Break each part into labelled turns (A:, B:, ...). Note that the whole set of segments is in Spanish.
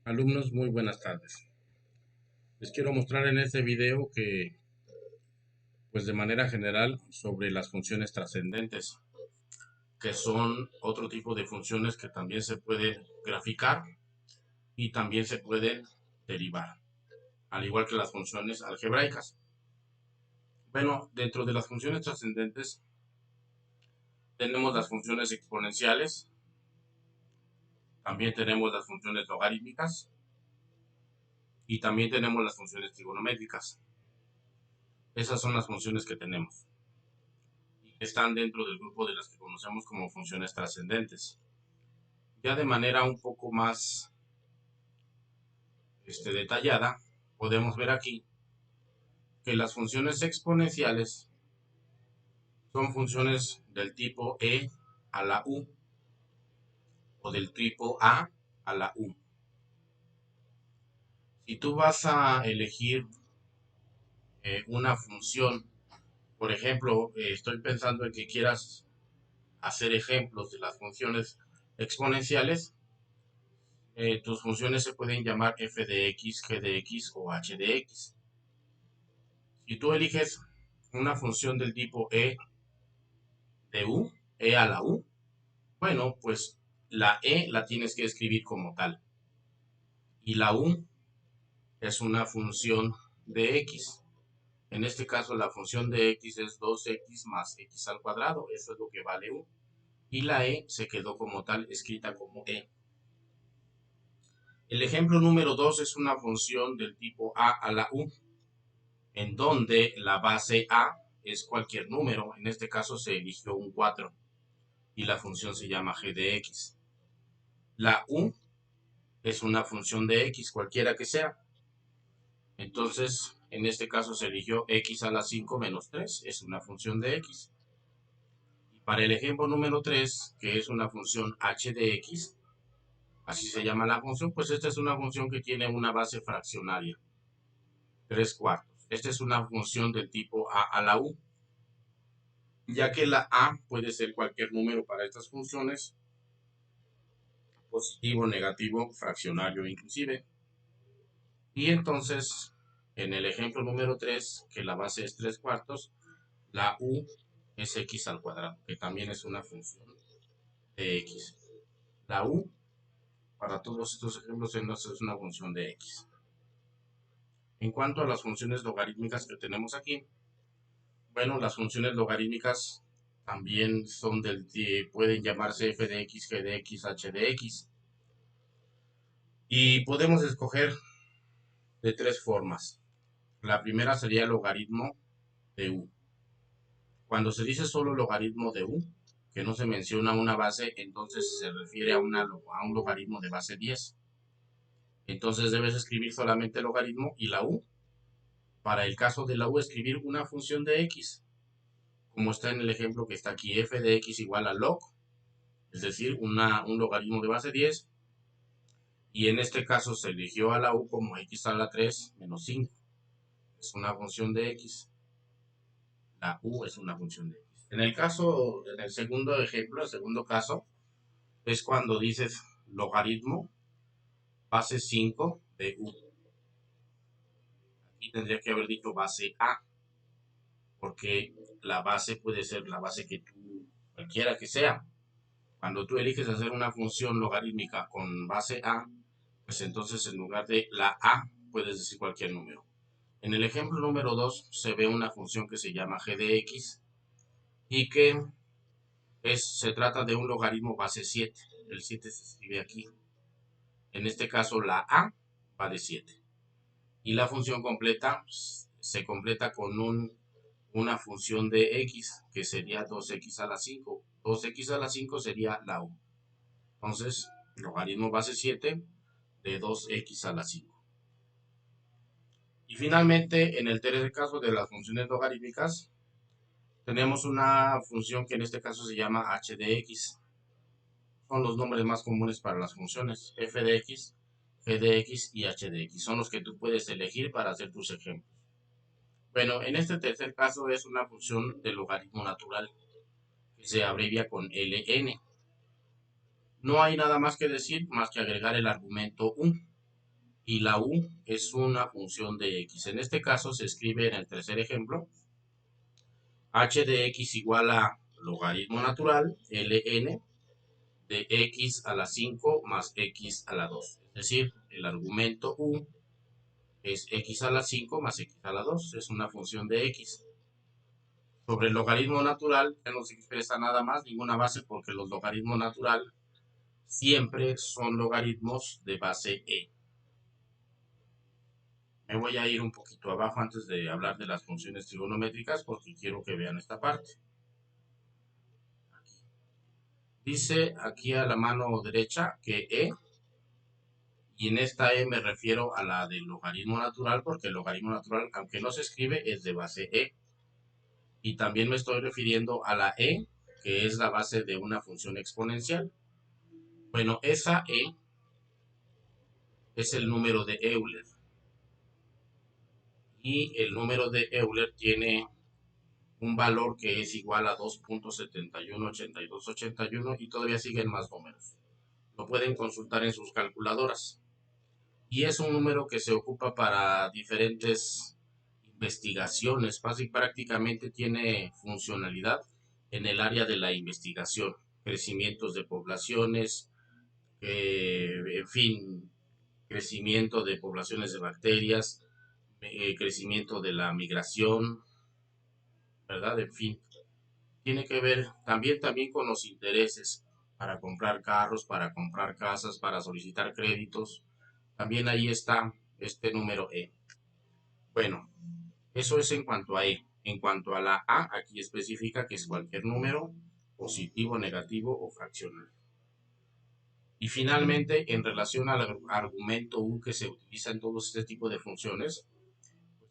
A: Alumnos, muy buenas tardes. Les quiero mostrar en este video que, pues de manera general, sobre las funciones trascendentes, que son otro tipo de funciones que también se pueden graficar y también se pueden derivar, al igual que las funciones algebraicas. Bueno, dentro de las funciones trascendentes tenemos las funciones exponenciales, también tenemos las funciones logarítmicas y también tenemos las funciones trigonométricas. Esas son las funciones que tenemos. Están dentro del grupo de las que conocemos como funciones trascendentes. Ya de manera un poco más detallada, podemos ver aquí que las funciones exponenciales son funciones del tipo e a la u o del tipo a la u. Si tú vas a elegir una función, por ejemplo, estoy pensando en que quieras hacer ejemplos de las funciones exponenciales. Tus funciones se pueden llamar f de x, g de x o h de x. Si tú eliges una función del tipo de u, e a la u, bueno, pues la e la tienes que escribir como tal. Y la u es una función de x. En este caso la función de x es 2x más x al cuadrado, eso es lo que vale u. Y la e se quedó como tal escrita como e. El ejemplo número 2 es una función del tipo a la u, en donde la base a es cualquier número, en este caso se eligió un 4 y la función se llama g de x. La u es una función de x, cualquiera que sea. Entonces, en este caso se eligió x a la 5 menos 3, es una función de x. Y para el ejemplo número 3, que es una función h de x, así se llama la función, pues esta es una función que tiene una base fraccionaria, 3 cuartos. Esta es una función del tipo a la u, ya que la a puede ser cualquier número para estas funciones, positivo, negativo, fraccionario inclusive. Y entonces, en el ejemplo número 3, que la base es 3 cuartos, la u es x al cuadrado, que también es una función de x. La u, para todos estos ejemplos, entonces es una función de x. En cuanto a las funciones logarítmicas que tenemos aquí, bueno, las funciones logarítmicas también son pueden llamarse f de x, g de x, h de x. Y podemos escoger de tres formas. La primera sería el logaritmo de u. Cuando se dice solo logaritmo de u, que no se menciona una base, entonces se refiere a un logaritmo de base 10. Entonces debes escribir solamente el logaritmo y la u. Para el caso de la u, escribir una función de x, como está en el ejemplo que está aquí, f de x igual a log, es decir, un logaritmo de base 10. Y en este caso se eligió a la u como x a la 3 menos 5. Es una función de x. La u es una función de x. En el segundo ejemplo, el segundo caso, es cuando dices logaritmo base 5 de u. Aquí tendría que haber dicho base a, porque la base puede ser la base que tú, cualquiera que sea. Cuando tú eliges hacer una función logarítmica con base a, pues entonces en lugar de la a puedes decir cualquier número. En el ejemplo número 2 se ve una función que se llama g de x y que se trata de un logaritmo base 7. El 7 se escribe aquí. En este caso la a vale 7. Y la función completa se completa con una función de x, que sería 2x a la 5. 2x a la 5 sería la u. Entonces, logaritmo base 7 de 2x a la 5. Y finalmente, en el tercer caso de las funciones logarítmicas, tenemos una función que en este caso se llama h de x. Son los nombres más comunes para las funciones f de x, g de x y h de x. Son los que tú puedes elegir para hacer tus ejemplos. Bueno, en este tercer caso es una función de logaritmo natural que se abrevia con ln. No hay nada más que decir más que agregar el argumento u. y la u es una función de x. En este caso se escribe en el tercer ejemplo, h de x igual a logaritmo natural ln de x a la 5 más x a la 2. Es decir, el argumento u es x a la 5 más x a la 2. Es una función de x. Sobre el logaritmo natural ya no se expresa nada más, ninguna base, porque los logaritmos naturales siempre son logaritmos de base e. Me voy a ir un poquito abajo antes de hablar de las funciones trigonométricas porque quiero que vean esta parte. Dice aquí a la mano derecha que e, y en esta e me refiero a la del logaritmo natural porque el logaritmo natural, aunque no se escribe, es de base e. Y también me estoy refiriendo a la e, que es la base de una función exponencial. Bueno, esa e es el número de Euler. Y el número de Euler tiene un valor que es igual a 2.718281 y todavía siguen más números. Lo pueden consultar en sus calculadoras. Y es un número que se ocupa para diferentes investigaciones. Prácticamente tiene funcionalidad en el área de la investigación, crecimientos de poblaciones, en fin, crecimiento de poblaciones de bacterias, crecimiento de la migración, ¿verdad? En fin, tiene que ver también con los intereses para comprar carros, para comprar casas, para solicitar créditos. También ahí está este número E. Bueno, eso es en cuanto a E. En cuanto a la A, aquí especifica que es cualquier número positivo, negativo o fraccional. Y finalmente, en relación al argumento U que se utiliza en todos este tipo de funciones,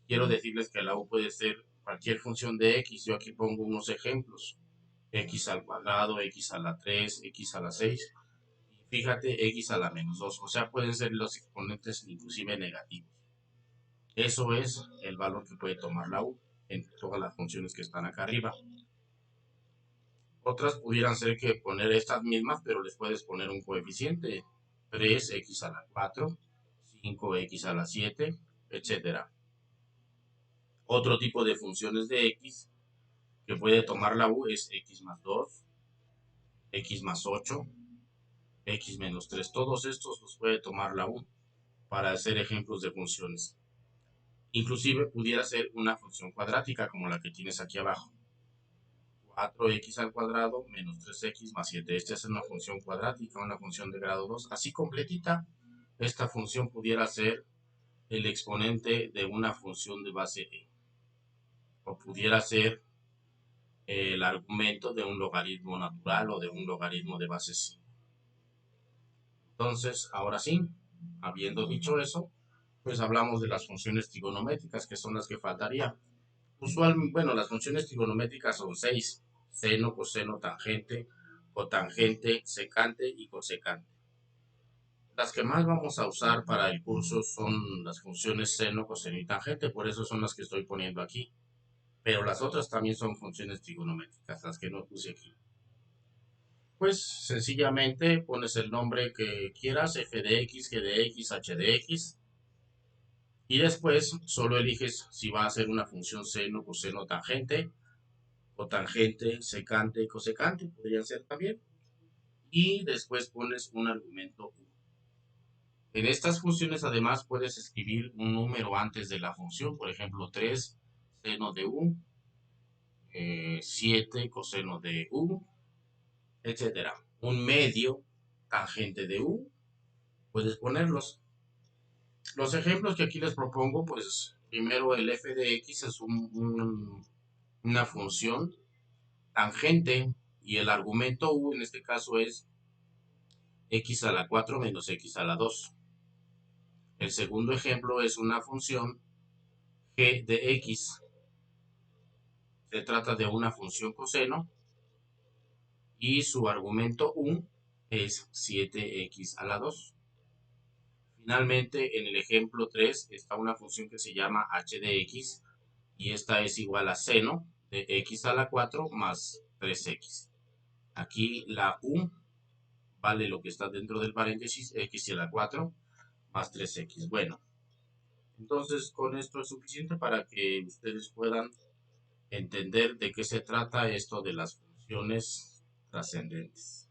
A: quiero decirles que la U puede ser cualquier función de X. Yo aquí pongo unos ejemplos. X al cuadrado, X a la 3, X a la 6. Y fíjate, X a la menos 2. O sea, pueden ser los exponentes inclusive negativos. Eso es el valor que puede tomar la U en todas las funciones que están acá arriba. Otras pudieran ser que poner estas mismas, pero les puedes poner un coeficiente. 3x a la 4, 5x a la 7, etc. Otro tipo de funciones de x que puede tomar la U es x más 2, x más 8, x menos 3. Todos estos los puede tomar la U para hacer ejemplos de funciones. Inclusive pudiera ser una función cuadrática como la que tienes aquí abajo. 4x al cuadrado menos 3x más 7. Esta es una función cuadrática, una función de grado 2. Así completita, esta función pudiera ser el exponente de una función de base e. O pudiera ser el argumento de un logaritmo natural o de un logaritmo de base 5. Entonces, ahora sí, habiendo dicho eso, pues hablamos de las funciones trigonométricas, que son las que faltaría. Usualmente, bueno, las funciones trigonométricas son 6: seno, coseno, tangente, cotangente, secante y cosecante. Las que más vamos a usar para el curso son las funciones seno, coseno y tangente, por eso son las que estoy poniendo aquí. Pero las otras también son funciones trigonométricas, las que no puse aquí. Pues sencillamente pones el nombre que quieras, f de x, g de x, h de x, y después solo eliges si va a ser una función seno, coseno, tangente, o tangente, secante y cosecante, podrían ser también. Y después pones un argumento u. En estas funciones además puedes escribir un número antes de la función, por ejemplo 3 seno de u, 7 coseno de u, etcétera. Un medio tangente de u, puedes ponerlos. Los ejemplos que aquí les propongo, pues primero el f de x es una función tangente y el argumento u en este caso es x a la 4 menos x a la 2. El segundo ejemplo es una función g de x. Se trata de una función coseno y su argumento u es 7x a la 2. Finalmente, en el ejemplo 3 está una función que se llama h de x y esta es igual a seno de x a la 4 más 3x. Aquí la u vale lo que está dentro del paréntesis, x a la 4, más 3x. Bueno, entonces con esto es suficiente para que ustedes puedan entender de qué se trata esto de las funciones trascendentes.